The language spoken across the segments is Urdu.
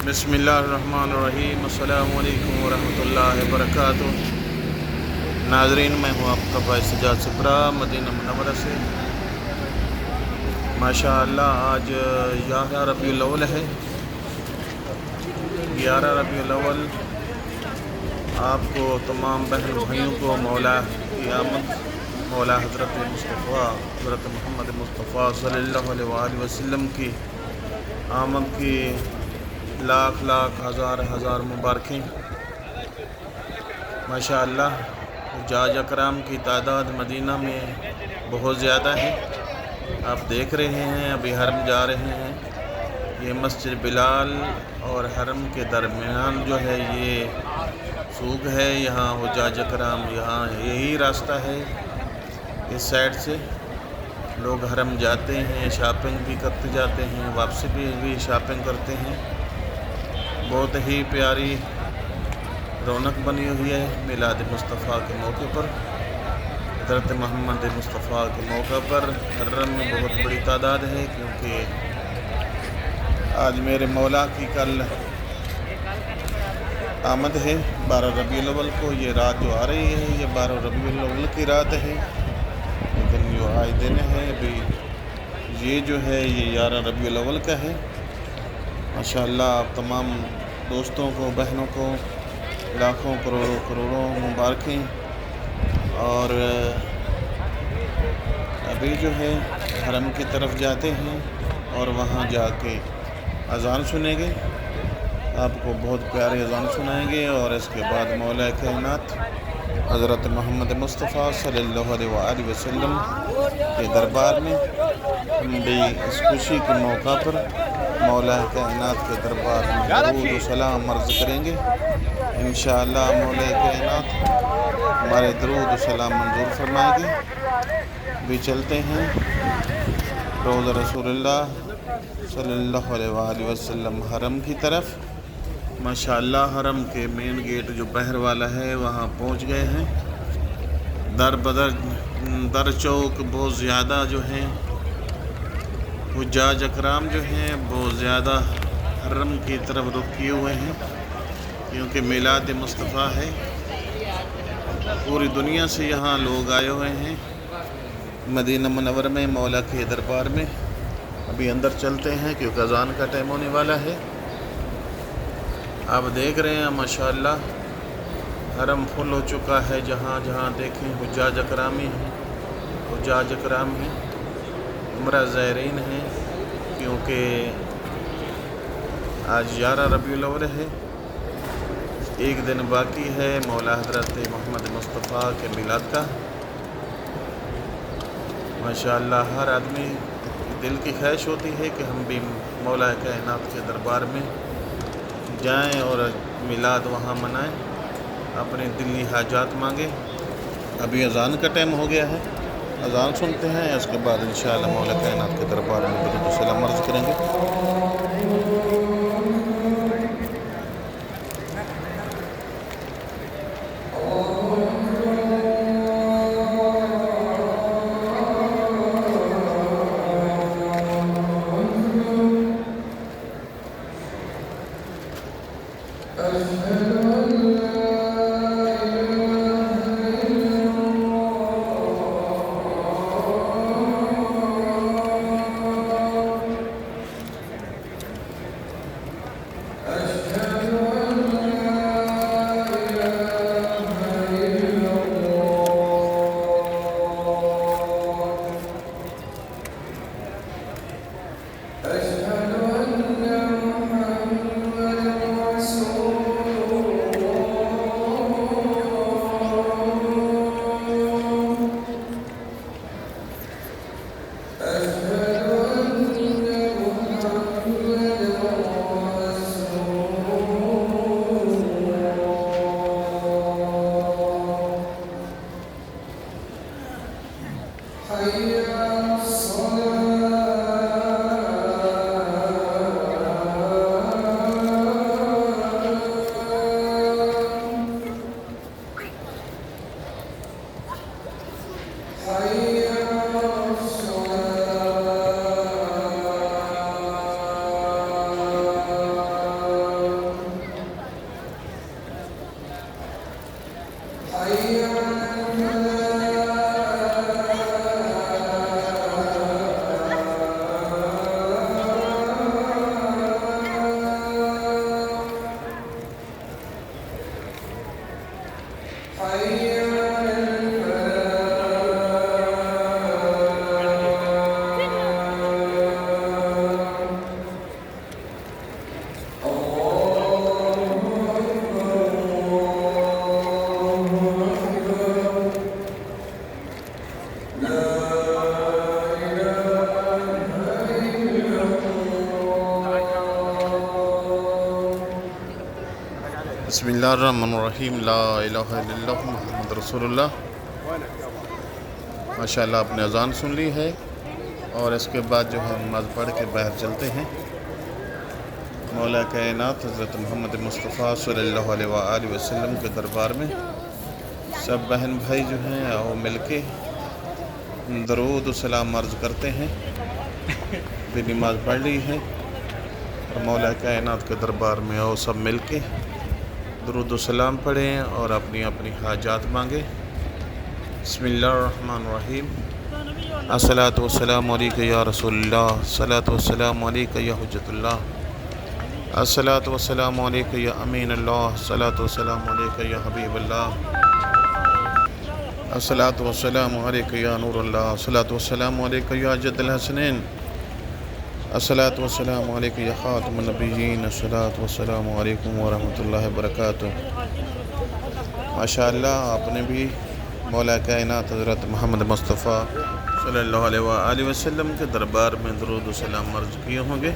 بسم اللہ الرحمن الرحیم۔ السلام علیکم ورحمۃ اللہ وبرکاتہ۔ ناظرین، میں ہوں آپ کا باعث سجاد سپرا مدینہ منورہ سے۔ ماشاء اللہ آج 11 ربیع الاول ہے۔ 11 ربیع الاول آپ کو تمام بہن بھائیوں کو مولا کی آمد، مولا حضرت مصطفیٰ حضرت محمد مصطفیٰ صلی اللہ علیہ وآلہ وسلم کی آمد کی لاکھ لاکھ ہزار ہزار مبارکیں۔ ماشاء اللہ حجاج اکرام کی تعداد مدینہ میں بہت زیادہ ہے۔ آپ دیکھ رہے ہیں، ابھی حرم جا رہے ہیں۔ یہ مسجد بلال اور حرم کے درمیان جو ہے یہ سوق ہے، یہاں حجاج اکرام، یہاں یہی راستہ ہے۔ اس سائڈ سے لوگ حرم جاتے ہیں، شاپنگ بھی کرتے جاتے ہیں، واپسی بھی شاپنگ کرتے ہیں۔ بہت ہی پیاری رونق بنی ہوئی ہے میلاد مصطفیٰ کے موقع پر، حضرت محمد مصطفیٰ کے موقع پر حرم میں بہت بڑی تعداد ہے، کیونکہ آج میرے مولا کی کل آمد ہے 12 ربیع الاول کو۔ یہ رات جو آ رہی ہے یہ 12 ربیع الاول کی رات ہے، لیکن جو آج دن ہے ابھی یہ جو ہے یہ 11 ربیع الاول کا ہے۔ ماشاء اللہ آپ تمام دوستوں کو، بہنوں کو لاکھوں کروڑوں مبارکیں۔ اور ابھی جو ہے حرم کی طرف جاتے ہیں اور وہاں جا کے اذان سنیں گے، آپ کو بہت پیاری اذان سنائیں گے، اور اس کے بعد مولا کائنات حضرت محمد مصطفیٰ صلی اللہ علیہ وآلہ وسلم کے دربار میں ہم بھی اس خوشی کے موقع پر مولا کائنات کے دربار میں درود و سلام عرض کریں گے۔ انشاءاللہ مولا کائنات ہمارے درود و سلام منظور فرمائیں گے۔ بھی چلتے ہیں روضہ رسول اللہ صلی اللہ علیہ وآلہ وسلم حرم کی طرف۔ ماشاءاللہ حرم کے مین گیٹ جو بحر والا ہے وہاں پہنچ گئے ہیں۔ در چوک بہت زیادہ جو ہیں حجاج اکرام جو ہیں بہت زیادہ حرم کی طرف رخ کیے ہوئے ہیں، کیونکہ میلاد مصطفیٰ ہے۔ پوری دنیا سے یہاں لوگ آئے ہوئے ہیں مدینہ منورہ میں مولا کے دربار میں۔ ابھی اندر چلتے ہیں کیونکہ اذان کا ٹائم ہونے والا ہے۔ آپ دیکھ رہے ہیں ماشاءاللہ حرم فل ہو چکا ہے، جہاں جہاں دیکھیں حجاج اکرامی ہیں، حجاج اکرام ہیں، عمرہ زائرین ہیں، کیونکہ آج 11 ربیع الاول ہے، ایک دن باقی ہے مولا حضرت محمد مصطفیٰ کے میلاد کا۔ ماشاءاللہ ہر آدمی دل کی خواہش ہوتی ہے کہ ہم بھی مولا کائنات کے دربار میں جائیں اور میلاد وہاں منائیں، اپنے دلی حاجات مانگیں۔ ابھی اذان کا ٹائم ہو گیا ہے، اذان سنتے ہیں، اس کے بعد انشاءاللہ مولا کائنات کے دربار میں درود و سلام عرض کریں گے۔ أشهد أن محمدًا رسول الله بسم اللہ الرحمن الرحیم، لا الہ الا اللہ محمد رسول اللہ۔ ماشاءاللہ آپ نے اذان سن لی ہے اور اس کے بعد جو ہے نماز پڑھ کے باہر چلتے ہیں۔ مولا کائنات حضرت محمد مصطفیٰ صلی اللہ علیہ وآلہ وسلم کے دربار میں سب بہن بھائی جو ہیں وہ مل کے درود و سلام عرض کرتے ہیں۔ بھی نماز پڑھ لی ہے اور مولا کائنات کے دربار میں وہ سب مل کے درود و سلام پڑھیں اور اپنی اپنی حاجات مانگیں۔ بسم اللہ الرحمن الرحیم۔ الصلاۃ والسلام علیک یا رسول اللہ، الصلاۃ والسلام علیک یا حجت اللہ، الصلاۃ والسلام علیک یا امین اللہ، الصلاۃ والسلام علیک یا حبیب اللہ، الصلاۃ والسلام علیک یا نور اللہ، الصلاۃ والسلام علیک یا جد الحسنین، الصلاۃ والسلام علیک یا خاتم النبیین، الصلاۃ والسلام علیکم ورحمۃ اللہ وبرکاتہ۔ ماشاءاللہ آپ نے بھی مولا کائنات حضرت محمد مصطفیٰ صلی اللہ علیہ وآلہ وسلم کے دربار میں درود و سلام عرض کیے ہوں گے۔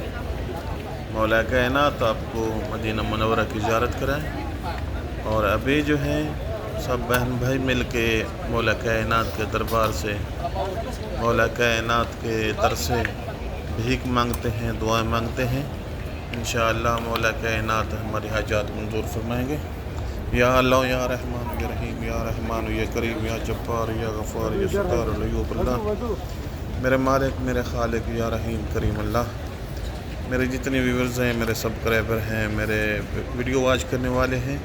مولا کائنات آپ کو مدینہ منورہ کی زیارت کرائیں اور ابھی جو ہے سب بہن بھائی مل کے مولا کائنات کے دربار سے، مولا کائنات کے در سے بھیک مانگتے ہیں، دعائیں مانگتے ہیں۔ انشاءاللہ مولا کائنات ہماری حاجات منظور فرمائیں گے۔ یا اللہ یا رحمان یا رحیم، یا رحمان یا کریم، یا جبار یا غفار یا ستار العیوب اللہ، میرے مالک میرے خالق یا رحیم کریم اللہ۔ میرے جتنے ویورز ہیں، میرے سبسکرائبر ہیں، میرے ویڈیو واچ کرنے والے ہیں،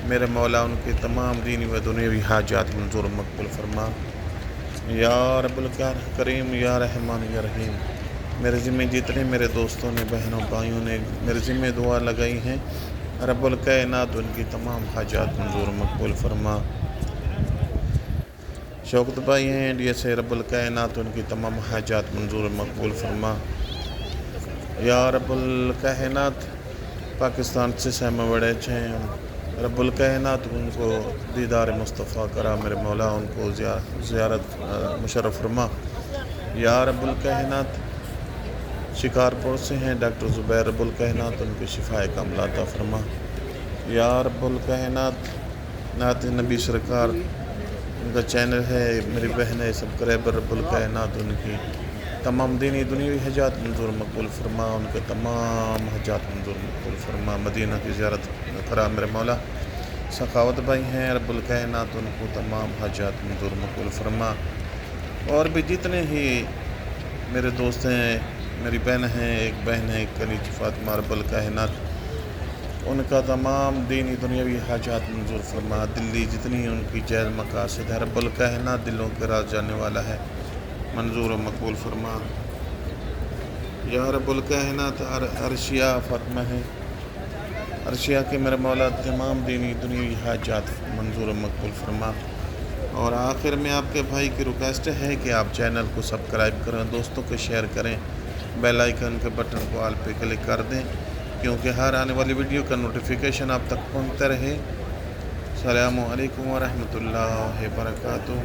میرے مولا ان کے تمام دینی و دنیاوی حاجات منظور مقبول فرما۔ یا رب الکریم یا رحمان یا رحیم، میرے ذمہ جتنے میرے دوستوں نے، بہنوں بھائیوں نے میرے ذمہ دعا لگائی ہیں، رب الکائنات ان کی تمام حاجات منظور مقبول فرما۔ شوکت بھائی ہیں انڈیا سے، رب الکائنات ان کی تمام حاجات منظور مقبول فرما۔ یا رب الکائنات پاکستان سے سیمہ وڑے ہیں، رب الکائنات ان کو دیدار مصطفیٰ کرا، میرے مولا ان کو زیارت مشرف فرما۔ یا رب الکائنات شکارپور سے ہیں ڈاکٹر زبیر، رب الکائنات ان کی شفائے کاملہ عطا فرما۔ یا رب الکائنات نعت نبی سرکار ان کا چینل ہے، میری بہن ہے سبسکرائبر، رب الکائنات ان کی تمام دینی دنیاوی حاجات منظور مقبول فرما، ان کے تمام حاجات منظور مقبول فرما۔ مدینہ کی زیارت کرا میرے مولا۔ سخاوت بھائی ہیں، رب الکائنات ان کو تمام حاجات منظور مقبول فرما۔ اور بھی جتنے ہی میرے دوست ہیں، میری بہن ہیں، ایک بہن ہے کنیج فاطمہ، رب الکائنات ان کا تمام دینی دنیاوی حاجات منظور فرما۔ دلی جتنی ان کی جائز مقاصد ہے، رب الکائنات دلوں کے راز جانے والا ہے، منظور و مقبول فرما۔ یا رب الکائنات عرشیہ فاطمہ ہے، عرشیہ کے میرے مولا تمام دینی دنیاوی حاجات منظور و مقبول فرما۔ اور آخر میں آپ کے بھائی کی ریکویسٹ ہے کہ آپ چینل کو سبسکرائب کریں، دوستوں کو شیئر کریں، بیل آئیکن کے بٹن کو آل پہ کلک کر دیں کیونکہ ہر آنے والی ویڈیو کا نوٹیفیکیشن آپ تک پہنچتا رہے۔ السلام علیکم ورحمۃ اللہ وبرکاتہ۔